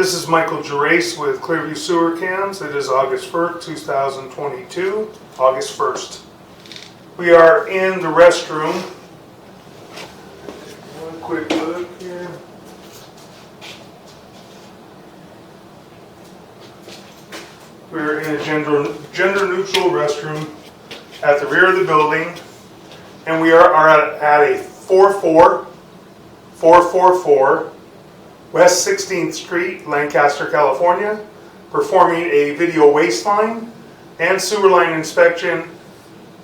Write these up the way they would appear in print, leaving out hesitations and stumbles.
This is Michael Gerace with Clearview Sewer Cams. It is August 1st, 2022, August 1st. We are in the restroom. One quick look here. We're in a gender-neutral restroom at the rear of the building, and we are at a 444 West 16th Street, Lancaster, California, performing a video waste line and sewer line inspection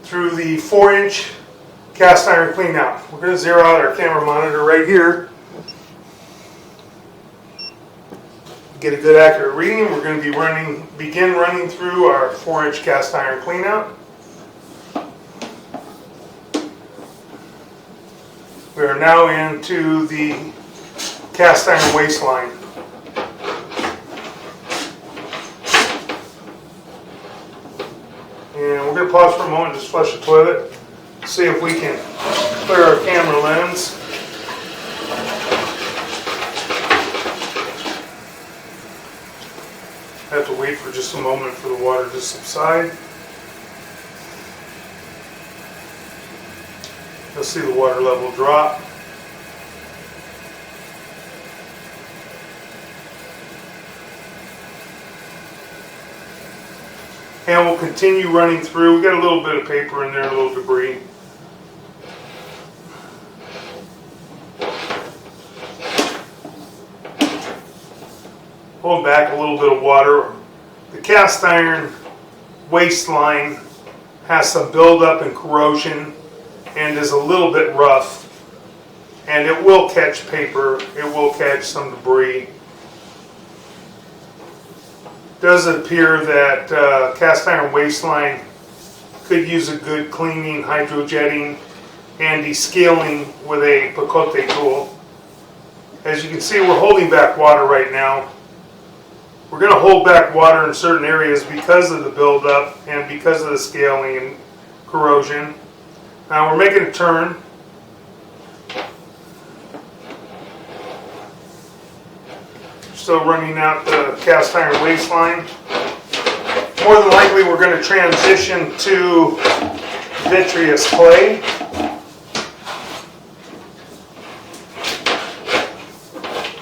through the 4-inch cast iron cleanout. We're going to zero out our camera monitor right here. Get a good accurate reading. We're going to be begin running through our 4-inch cast iron cleanout. We are now into the cast iron waste line. And we're going to pause for a moment and just flush the toilet, see if we can clear our camera lens. I have to wait for just a moment for the water to subside. You'll see the water level drop. And we'll continue running through. We got a little bit of paper in there, a little debris. Pulling back a little bit of water. The cast iron waste line has some buildup and corrosion and is a little bit rough. And it will catch paper. It will catch some debris. It does appear that cast iron waste line could use a good cleaning, hydrojetting, and descaling with a picote tool. As you can see, we're holding back water right now. We're going to hold back water in certain areas because of the buildup and because of the scaling and corrosion. Now we're making a turn. Still running out the cast iron waste line. More than likely we're going to transition to vitreous clay.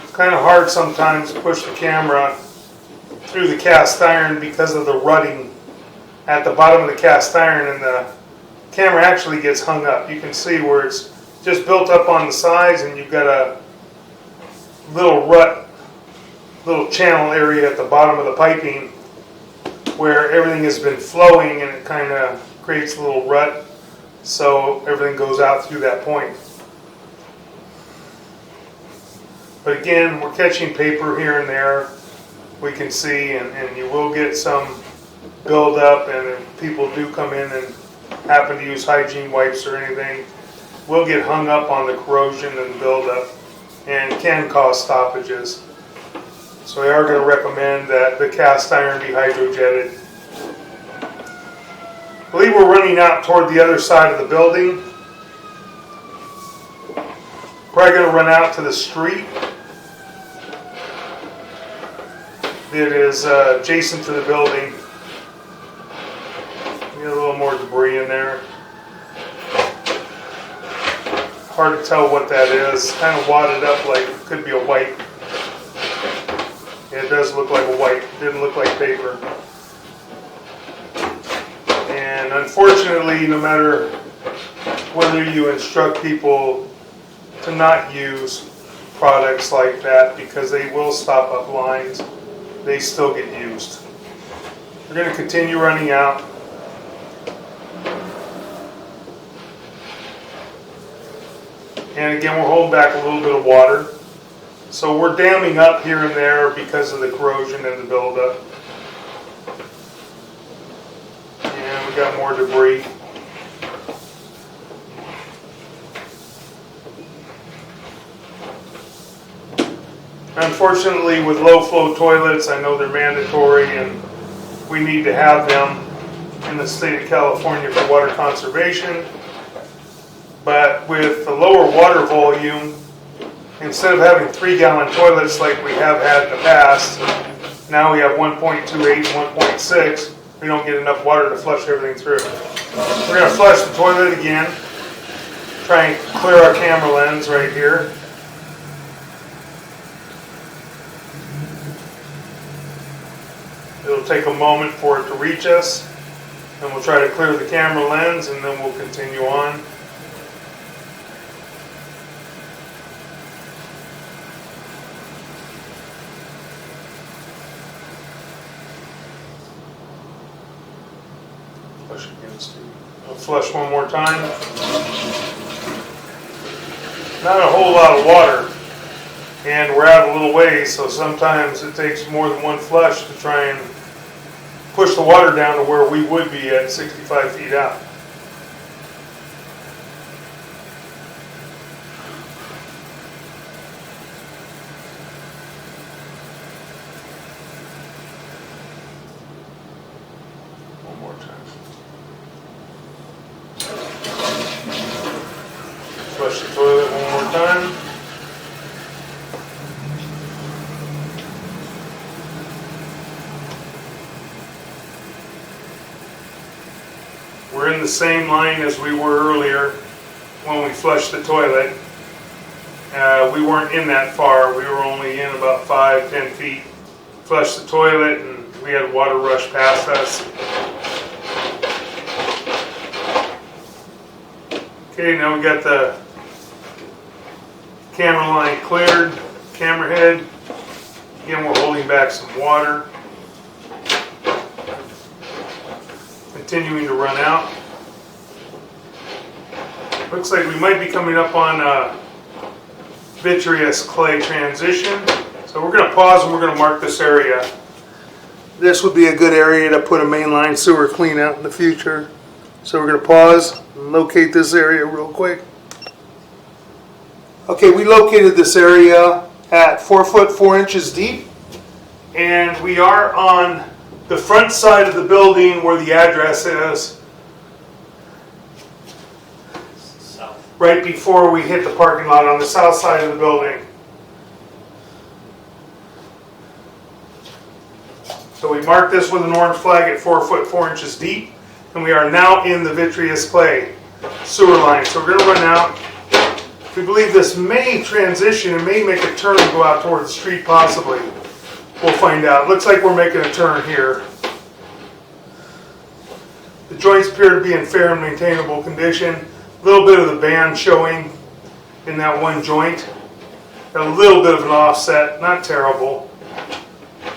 It's kind of hard sometimes to push the camera through the cast iron because of the rutting at the bottom of the cast iron, and the camera actually gets hung up. You can see where it's just built up on the sides, and you've got a little channel area at the bottom of the piping where everything has been flowing, and it kind of creates a little rut, so everything goes out through that point. But again, we're catching paper here and there, we can see, and you will get some buildup, and if people do come in and happen to use hygiene wipes or anything, will get hung up on the corrosion and buildup and can cause stoppages. So we are going to recommend that the cast iron be hydrojetted. I believe we're running out toward the other side of the building. Probably going to run out to the street. It is adjacent to the building. Get a little more debris in there. Hard to tell what that is. Kind of wadded up like it could be a white. It does look like a white. It didn't look like paper. And unfortunately, no matter whether you instruct people to not use products like that because they will stop up lines, they still get used. We're going to continue running out. And again, we're holding back a little bit of water. So we're damming up here and there because of the corrosion and the buildup. And we got more debris. Unfortunately, with low flow toilets, I know they're mandatory and we need to have them in the state of California for water conservation. But with the lower water volume, Instead of having 3-gallon toilets like we have had in the past, now we have 1.28 and 1.6. We don't get enough water to flush everything through. We're going to flush the toilet again. Try and clear our camera lens right here. It'll take a moment for it to reach us, and we'll try to clear the camera lens, and then we'll continue on. Flush again, Steve. I'll flush one more time. Not a whole lot of water, and we're out a little ways, so sometimes it takes more than one flush to try and push the water down to where we would be at 65 feet out. One more time. Flush the toilet one more time. We're in the same line as we were earlier when we flushed the toilet. We weren't in that far. We were only in about 5-10 feet. Flushed the toilet and we had water rush past us. Okay, now we got the camera line cleared, camera head. Again, we're holding back some water. Continuing to run out. Looks like we might be coming up on a vitreous clay transition. So we're going to pause and we're going to mark this area. This would be a good area to put a mainline sewer clean out in the future. So we're going to pause and locate this area real quick. Okay, we located this area at 4 foot 4 inches deep, and we are on the front side of the building where the address is, right before we hit the parking lot on the south side of the building. So we marked this with an orange flag at 4 foot 4 inches deep, and we are now in the vitreous clay sewer line. So we're going to run out. We believe this may transition and may make a turn and go out toward the street possibly. We'll find out. Looks like we're making a turn here. The joints appear to be in fair and maintainable condition. A little bit of the band showing in that one joint. Got a little bit of an offset, not terrible.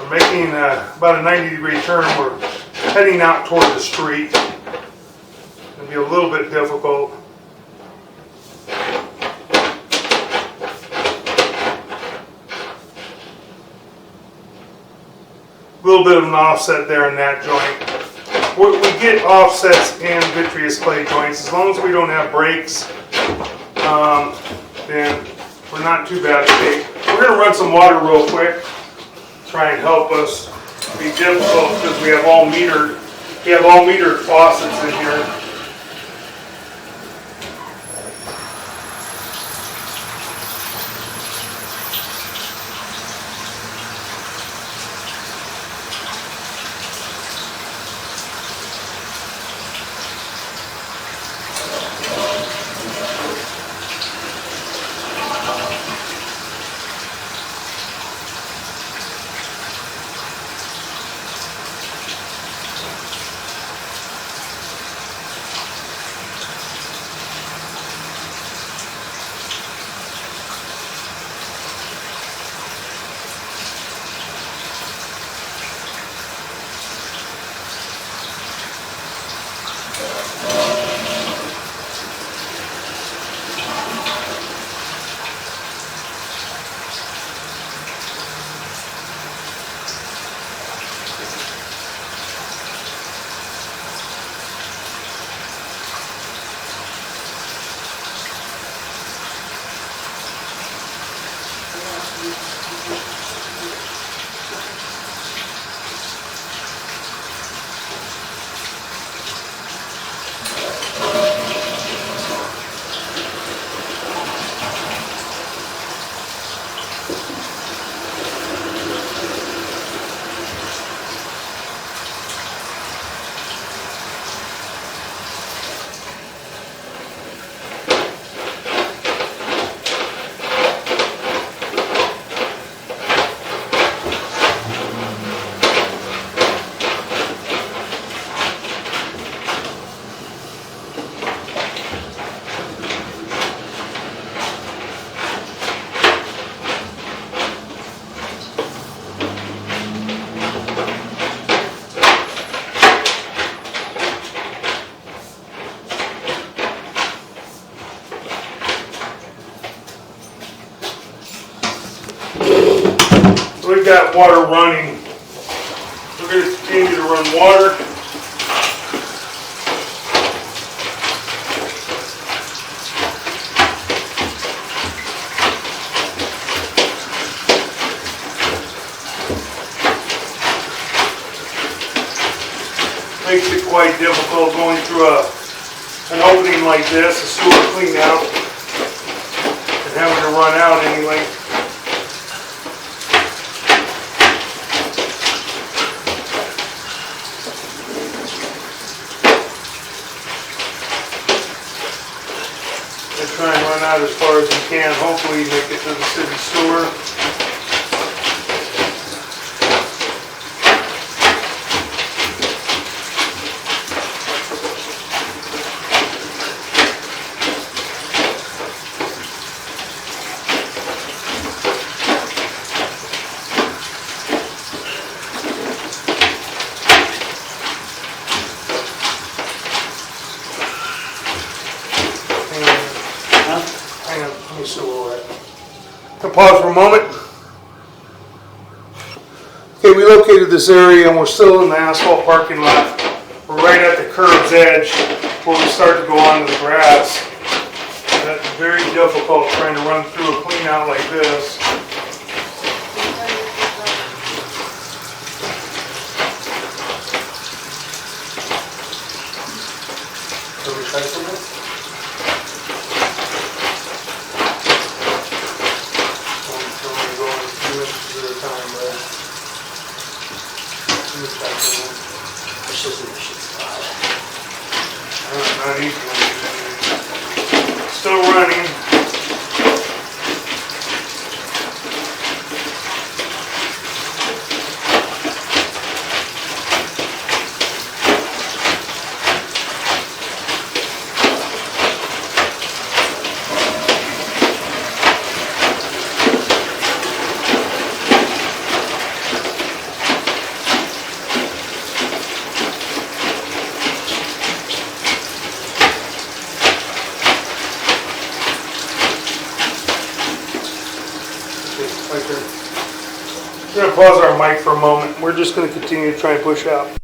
We're making about a 90-degree turn. We're heading out toward the street. It'll be a little bit difficult. A little bit of an offset there in that joint. We get offsets in vitreous clay joints. As long as we don't have breaks, then we're not too bad shape. We're going to run some water real quick, try and help us. It'll be difficult because we have all metered faucets in here. got water running. We're going to continue to run water. Makes it quite difficult going through an opening like this, a sewer clean out, and having to run out anyway. And try and run out as far as you can, hopefully make it to the city sewer. Hang on, let me see where we're at. I'll pause for a moment. Okay, we located this area and we're still in the asphalt parking lot. We're right at the curb's edge where we start to go onto the grass. That's very difficult trying to run through a clean out like this. Can we try something? Not easy. Still running. Right there. We're going to pause our mic for a moment. We're just going to continue to try and push out.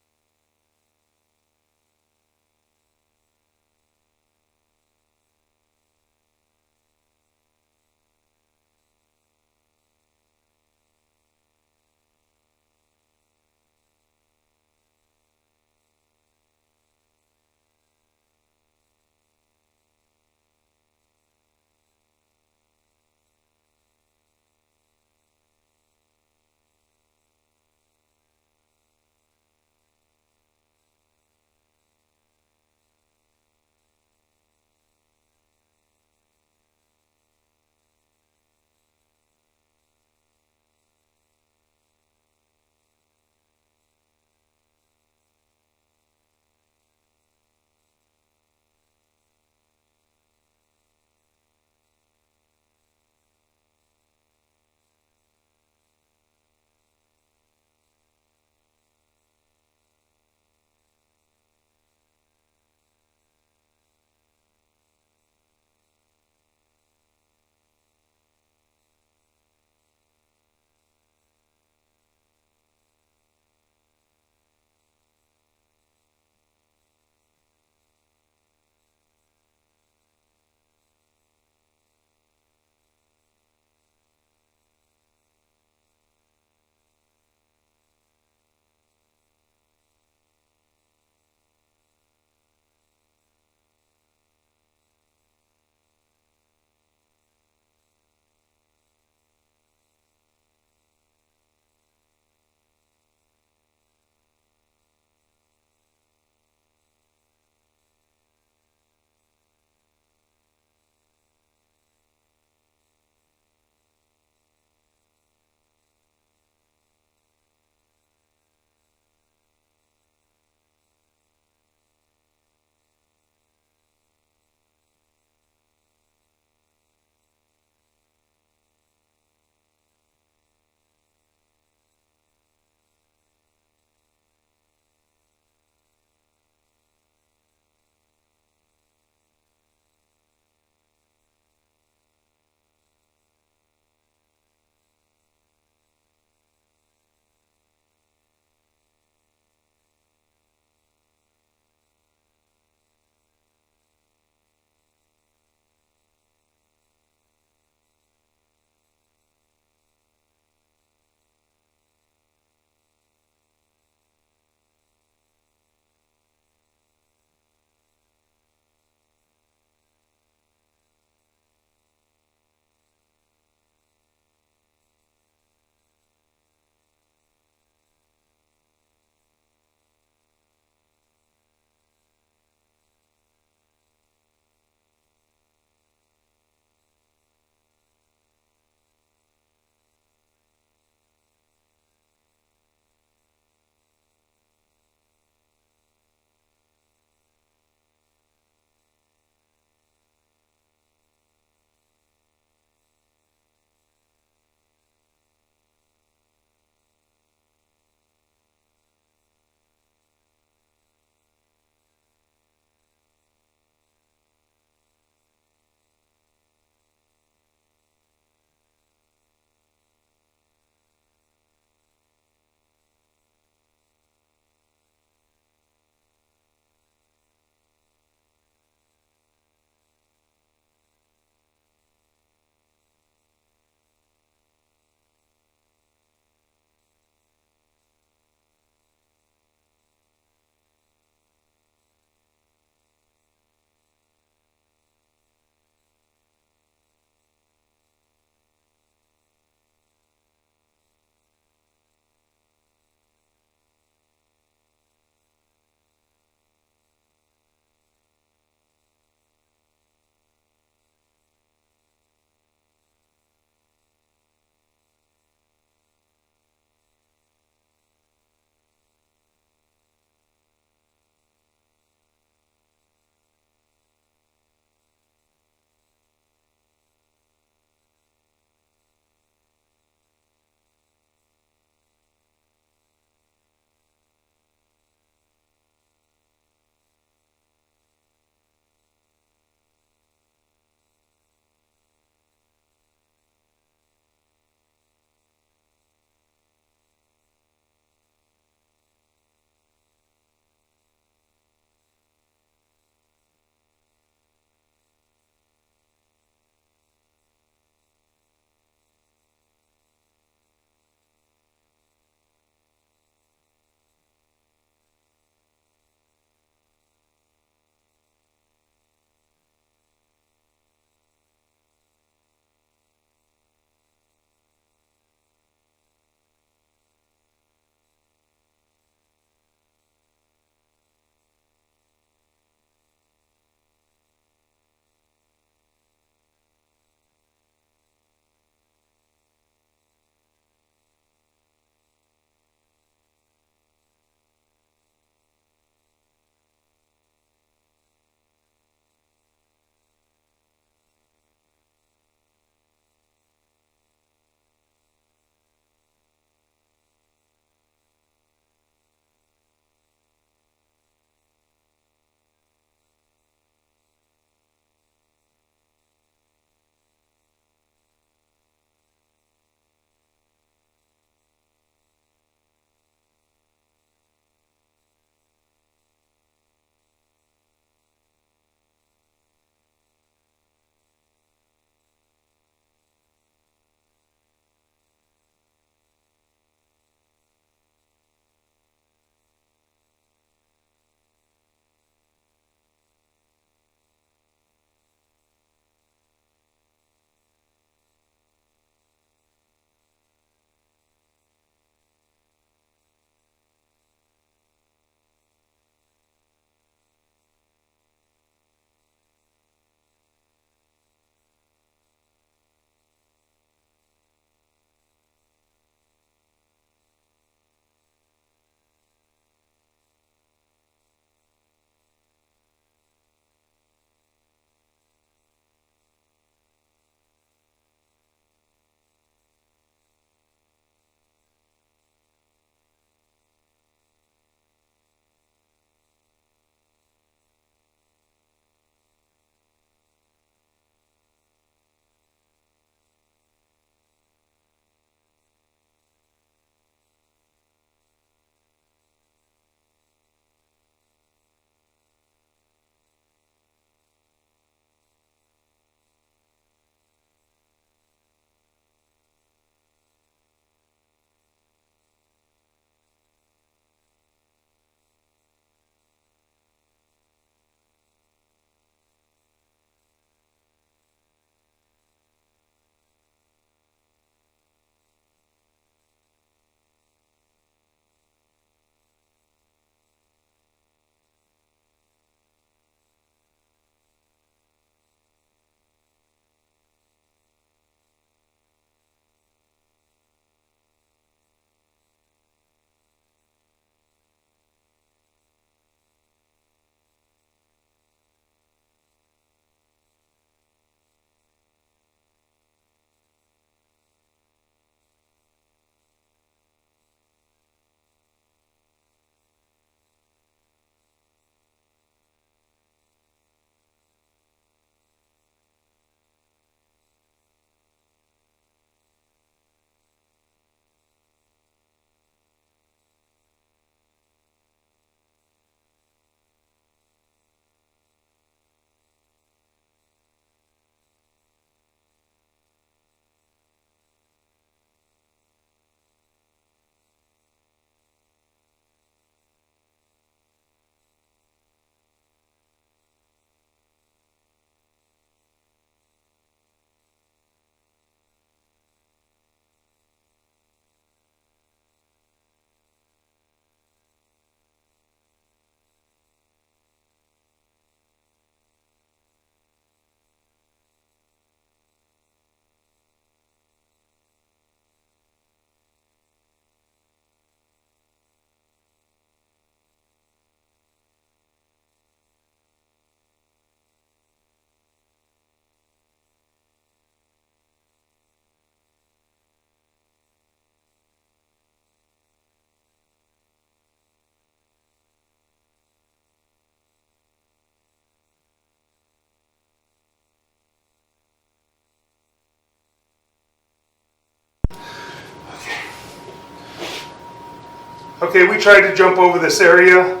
Okay, we tried to jump over this area,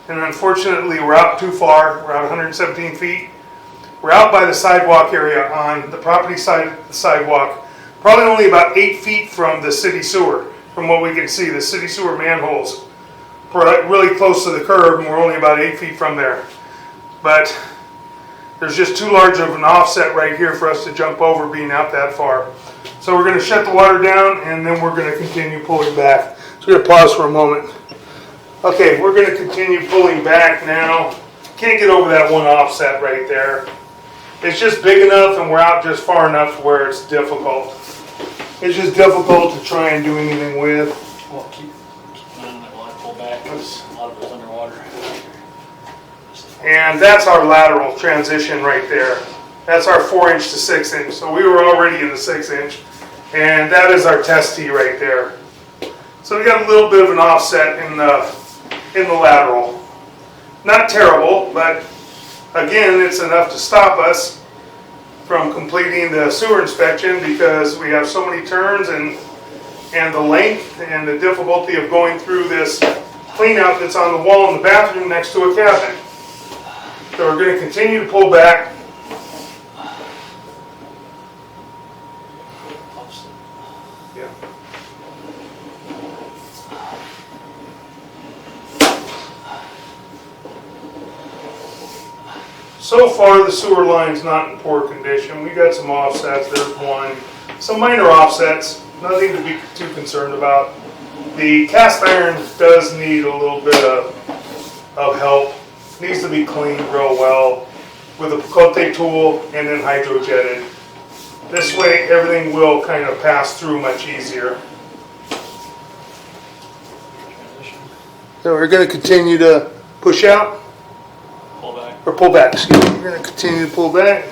and unfortunately we're out too far. We're out 117 feet. We're out by the sidewalk area on the property side of the sidewalk, probably only about 8 feet from the city sewer. From what we can see, the city sewer manholes really close to the curb, and we're only about 8 feet from there. But there's just too large of an offset right here for us to jump over being out that far. So we're going to shut the water down, and then we're going to continue pulling back. So we're going to pause for a moment. Okay, we're going to continue pulling back now. Can't get over that one offset right there. It's just big enough, and we're out just far enough where it's difficult. It's just difficult to try and do anything with. Well, keep on that while I pull back because a lot of it's underwater. And that's our lateral transition right there. That's our 4-inch to 6-inch. So we were already in the 6-inch, and that is our test tee right there. So we got a little bit of an offset in the lateral. Not terrible, but again, it's enough to stop us from completing the sewer inspection because we have so many turns and the length and the difficulty of going through this cleanout that's on the wall in the bathroom next to a cabinet. So we're going to continue to pull back. Yeah. So far, the sewer line's not in poor condition. We got some offsets. There's one. Some minor offsets. Nothing to be too concerned about. The cast iron does need a little bit of help. Needs to be cleaned real well with a picote tool and then hydrojetted. This way, everything will kind of pass through much easier. So we're going to continue to push out. Pull back. Or pull back, excuse me. We're going to continue to pull back.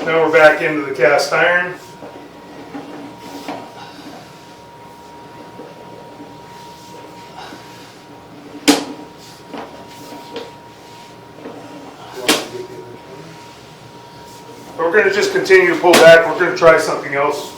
Now we're back into the cast iron. We're going to just continue to pull back. We're going to try something else.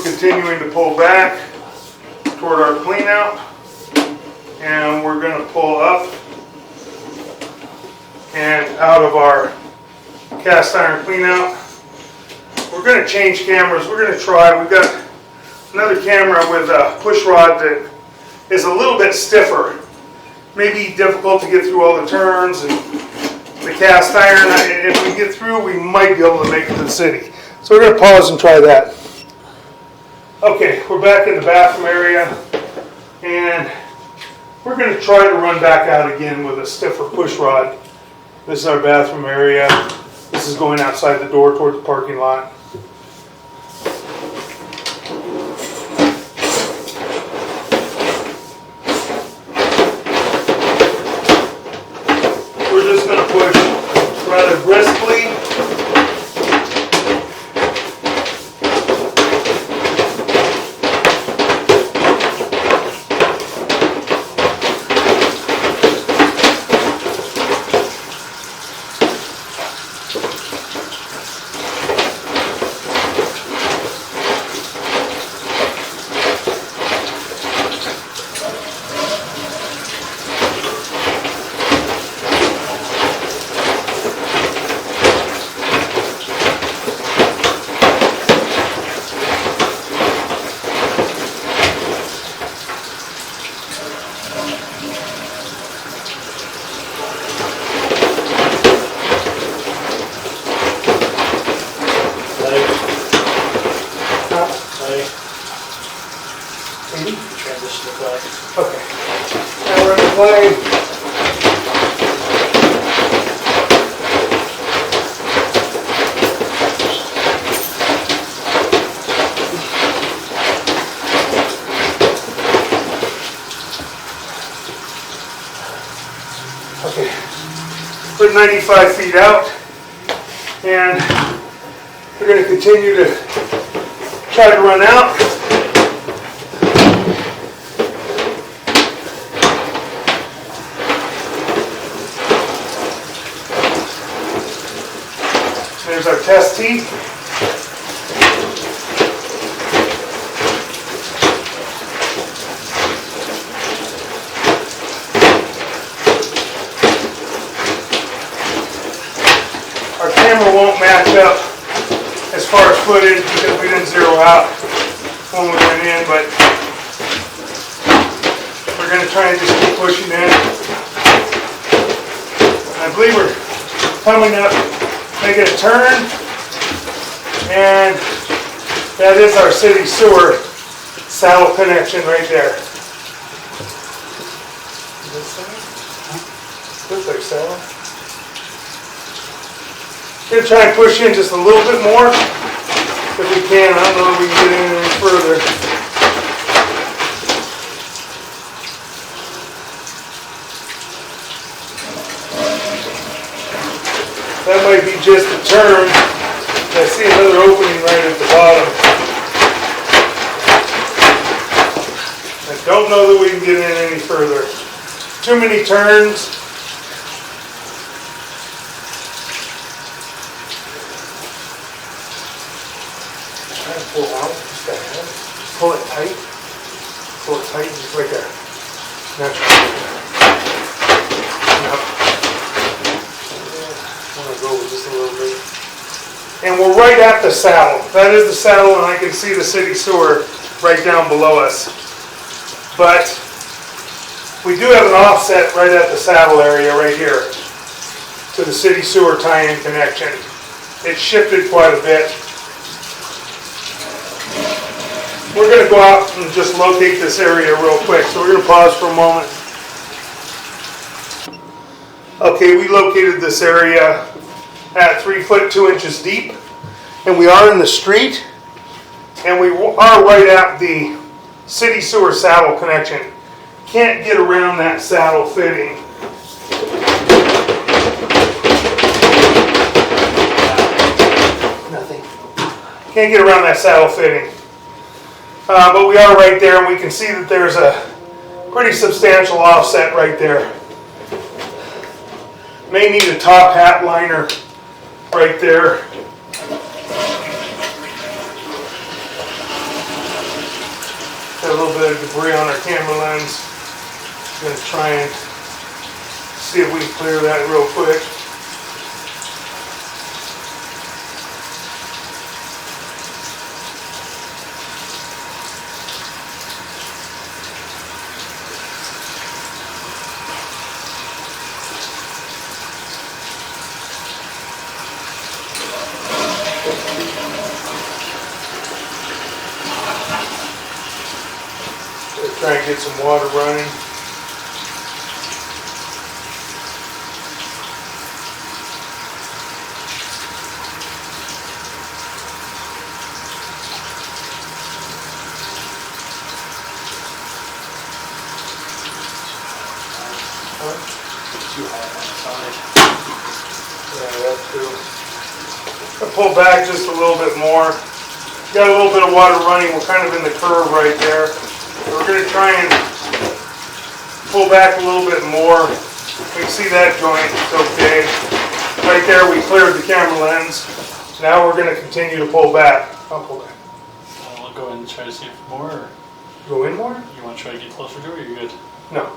Continuing to pull back toward our clean out, and we're going to pull up and out of our cast iron clean out. We're going to change cameras. We're going to try. We've got another camera with a push rod that is a little bit stiffer. Maybe difficult to get through all the turns and the cast iron. If we get through, we might be able to make it to the city. So we're going to pause and try that. Okay, we're back in the bathroom area, and we're going to try to run back out again with a stiffer push rod. This is our bathroom area. This is going outside the door toward the parking lot. We're just going to push rather briskly. 95 feet out, and we're going to continue to try to run out. There's our test tee. Our camera won't match up as far as footage because we didn't zero out when we went in, but we're going to try and just keep pushing in. I believe we're coming up, making a turn, and that is our city sewer saddle connection right there. Looks like saddle. Gonna try and push in just a little bit more if we can. I don't know if we can get in any further. That might be just a turn. I see another opening right at the bottom. I don't know that we can get in any further. Too many turns. Try to pull out just a head. Pull it tight. Pull it tight just like a natural. No. I want to go with just a little bit. And we're right at the saddle. That is the saddle, and I can see the city sewer right down below us. But we do have an offset right at the saddle area right here to the city sewer tie-in connection. It shifted quite a bit. We're going to go out and just locate this area real quick. So we're going to pause for a moment. Okay, we located this area at 3 foot 2 inches deep, and we are in the street, and we are right at the city sewer saddle connection. Can't get around that saddle fitting. Nothing. Can't get around that saddle fitting. But we are right there, and we can see that there's a pretty substantial offset right there. May need a top hat liner right there. Got a little bit of debris on our camera lens. I'm going to try and see if we can clear that real quick. Try and get some water running. Too high on the side. Yeah, that too. I'll pull back just a little bit more. Got a little bit of water running. We're kind of in the curve right there. We're going to try and pull back a little bit more. We can see that joint, it's okay. Right there we cleared the camera lens. Now we're going to continue to pull back. I'll pull back. I'll go in and try to see for more, or Go in more? you want to try to get closer to it, or you're good? No.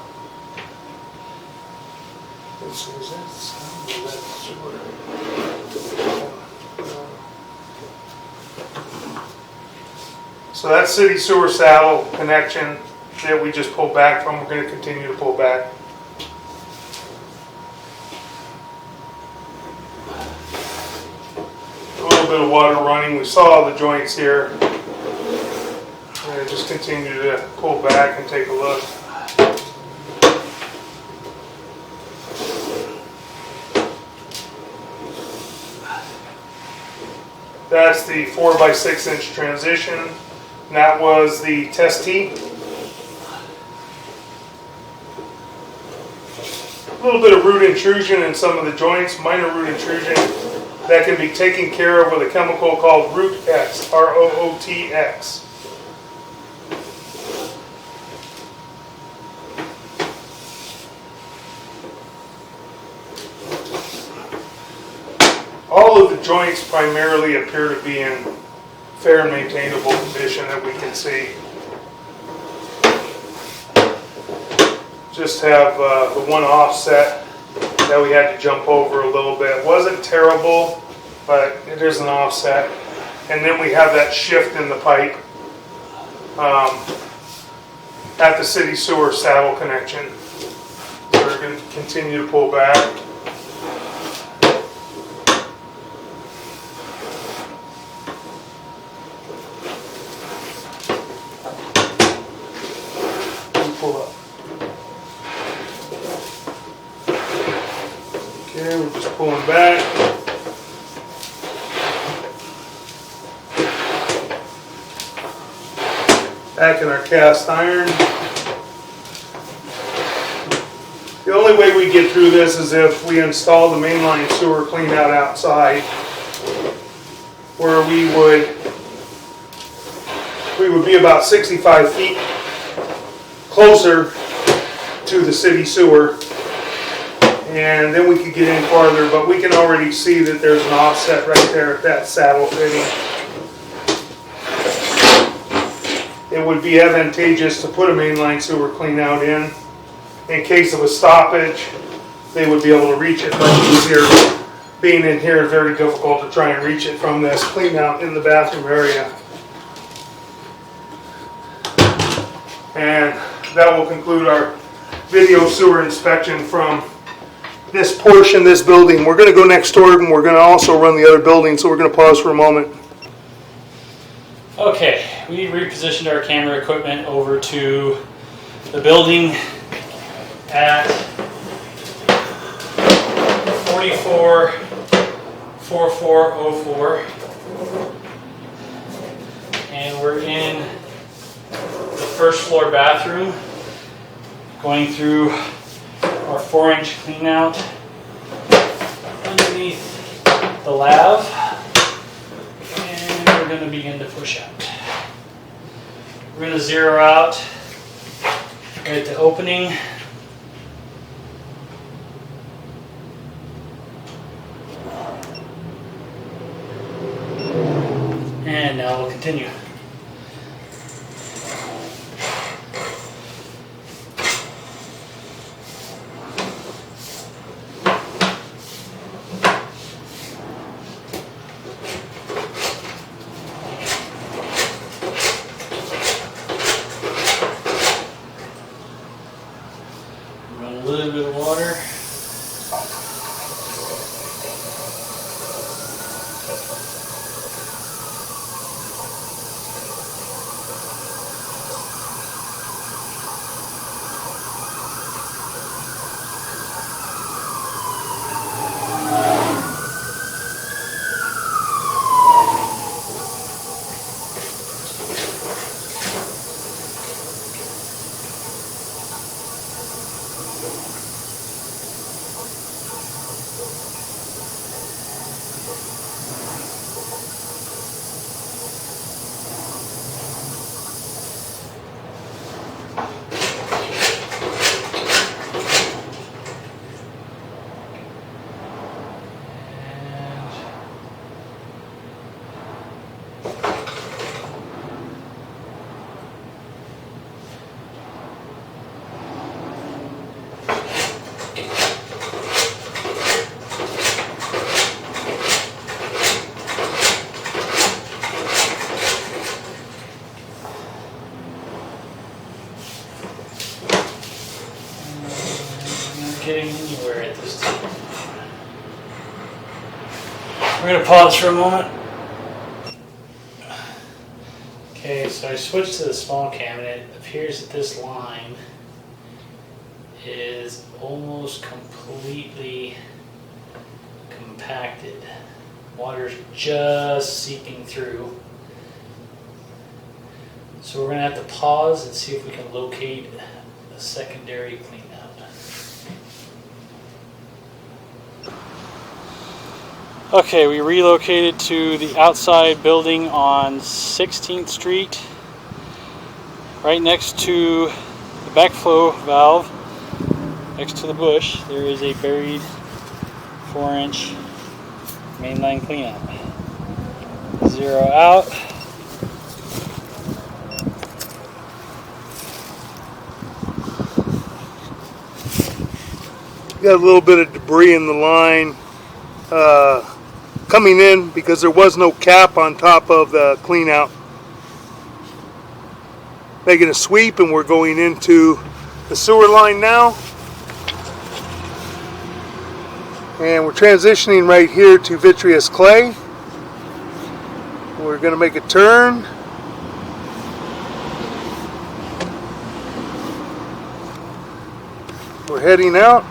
Let's see, is so that's city sewer saddle connection that we just pulled back from. We're going to continue to pull back. A little bit of water running. We saw the joints here. We're going to just continue to pull back and take a look. That's the 4 by 6 inch transition. And that was the test tee. A little bit of root intrusion in some of the joints, minor root intrusion, that can be taken care of with a chemical called Root X, ROOTX. All of the joints primarily appear to be in fair and maintainable condition that we can see. Just have the one offset that we had to jump over a little bit. It wasn't terrible, but it is an offset. And then we have that shift in the pipe at the city sewer saddle connection. So we're going to continue to pull back. Pull up. Okay, we're just pulling back. Back in our cast iron. The only way we get through this is if we install the mainline sewer clean out outside, where we would be about 65 feet closer to the city sewer, and then we could get in farther, but we can already see that there's an offset right there at that saddle fitting. It would be advantageous to put a mainline sewer clean out in case of a stoppage. They would be able to reach it much easier. Being in here is very difficult to try and reach it from this clean out in the bathroom area. And that will conclude our video sewer inspection from this portion, this building. We're going to go next door and we're going to also run the other building, so we're going to pause for a moment. Okay, we repositioned our camera equipment over to the building at 444404, and we're in the first floor bathroom, going through our 4-inch clean out underneath the lav, and we're going to begin to push out. We're going to zero out right at the opening. And now we'll continue. Run a little bit of water. Getting anywhere at this time. We're going to pause for a moment. Okay, so I switched to the small cam, and it appears that this line is almost completely compacted. Water's just seeping through. So we're going to have to pause and see if we can locate a secondary clean out. Okay, we relocated to the outside building on 16th Street, right next to the backflow valve, next to the bush. There is a buried 4-inch mainline cleanup. 0 out. Got a little bit of debris in the line coming in because there was no cap on top of the clean out. Making a sweep, and we're going into the sewer line now. And we're transitioning right here to vitreous clay. We're going to make a turn. We're heading out.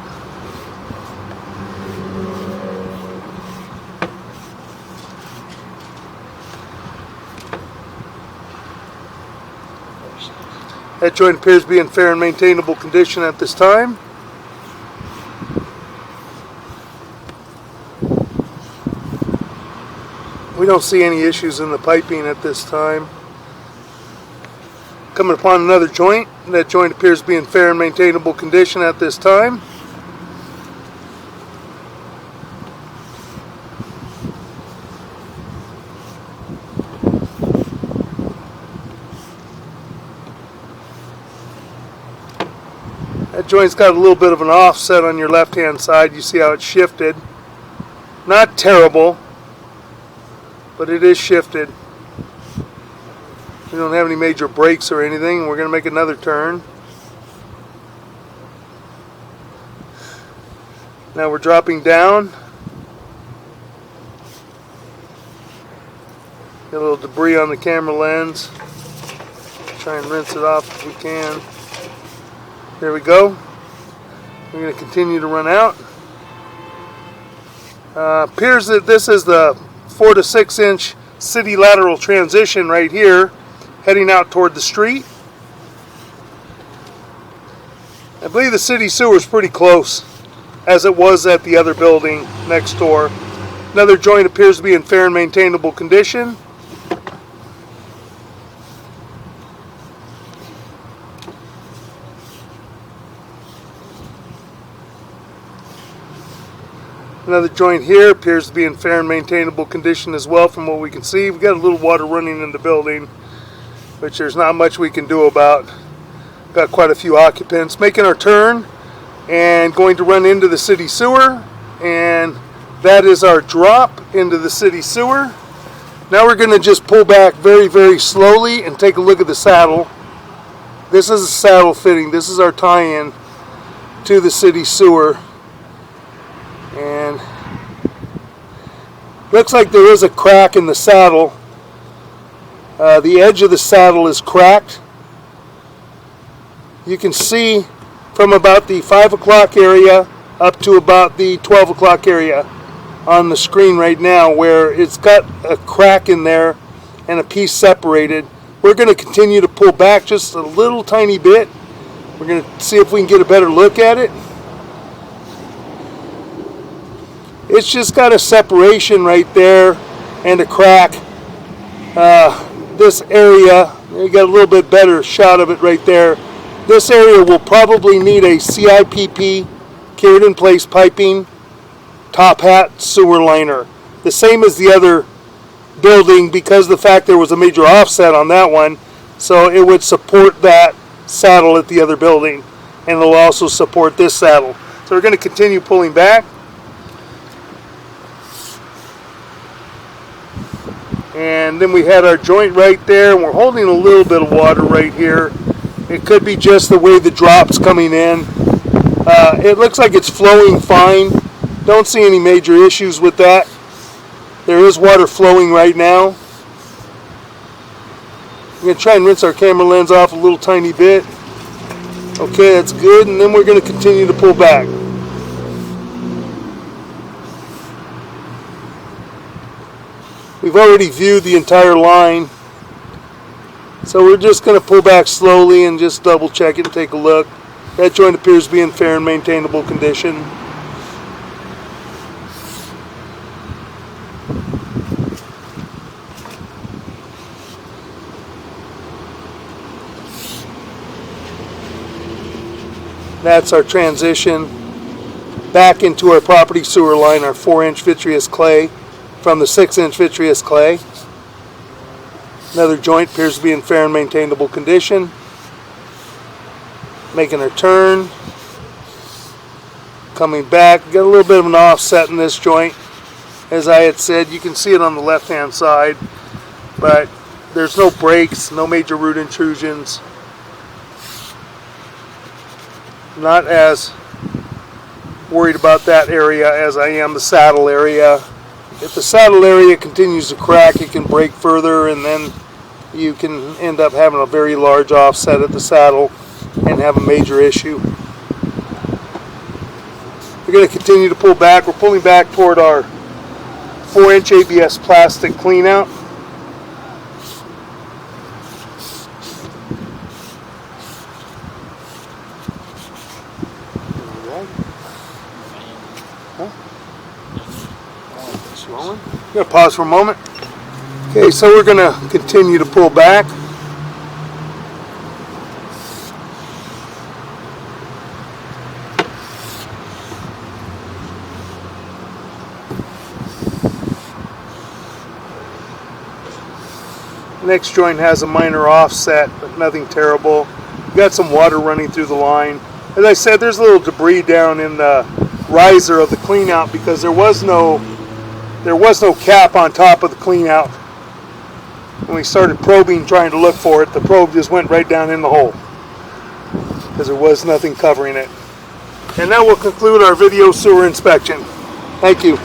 That joint appears to be in fair and maintainable condition at this time. We don't see any issues in the piping at this time. Coming upon another joint. That joint appears to be in fair and maintainable condition at this time. That joint's got a little bit of an offset on your left hand side. You see how it's shifted. Not terrible, but it is shifted. We don't have any major breaks or anything. We're going to make another turn. Now we're dropping down. Got a little debris on the camera lens. Try and rinse it off if we can. There we go. We're going to continue to run out. Appears that this is the 4 to 6 inch city lateral transition right here, heading out toward the street. I believe the city sewer is pretty close, as it was at the other building next door. Another joint appears to be in fair and maintainable condition. Another joint here appears to be in fair and maintainable condition as well from what we can see. We've got a little water running in the building, which there's not much we can do about. Got quite a few occupants. Making our turn and going to run into the city sewer, and that is our drop into the city sewer. Now we're going to just pull back very, very slowly and take a look at the saddle. This is a saddle fitting. This is our tie-in to the city sewer. And looks like there is a crack in the saddle. The edge of the saddle is cracked. You can see from about the 5 o'clock area up to about the 12 o'clock area on the screen right now, where it's got a crack in there and a piece separated. We're going to continue to pull back just a little tiny bit. We're going to see if we can get a better look at it. It's just got a separation right there and a crack. This area, you got a little bit better shot of it right there. This area will probably need a CIPP, cured in place piping, top hat sewer liner. The same as the other building, because of the fact there was a major offset on that one, so it would support that saddle at the other building, and it'll also support this saddle. So we're going to continue pulling back. And then we had our joint right there, and we're holding a little bit of water right here. It could be just the way the drop's coming in. It looks like it's flowing fine. Don't see any major issues with that. There is water flowing right now. I'm going to try and rinse our camera lens off a little tiny bit. Okay, that's good. And then we're going to continue to pull back. We've already viewed the entire line, so we're just going to pull back slowly and just double check it and take a look. That joint appears to be in fair and maintainable condition. That's our transition back into our property sewer line, our 4-inch vitreous clay from the 6-inch vitreous clay. Another joint appears to be in fair and maintainable condition. Making our turn. Coming back, got a little bit of an offset in this joint. As I had said, you can see it on the left hand side, but there's no breaks, no major root intrusions. Not as worried about that area as I am the saddle area. If the saddle area continues to crack, it can break further, and then you can end up having a very large offset at the saddle and have a major issue. We're going to continue to pull back. We're pulling back toward our 4-inch ABS plastic clean out. I'm going to pause for a moment. Okay, so we're going to continue to pull back. Next joint has a minor offset, but nothing terrible. Got some water running through the line. As I said, there's a little debris down in the riser of the clean out because there was no cap on top of the clean out. When we started probing, trying to look for it, the probe just went right down in the hole because there was nothing covering it. And that will conclude our video sewer inspection. Thank you.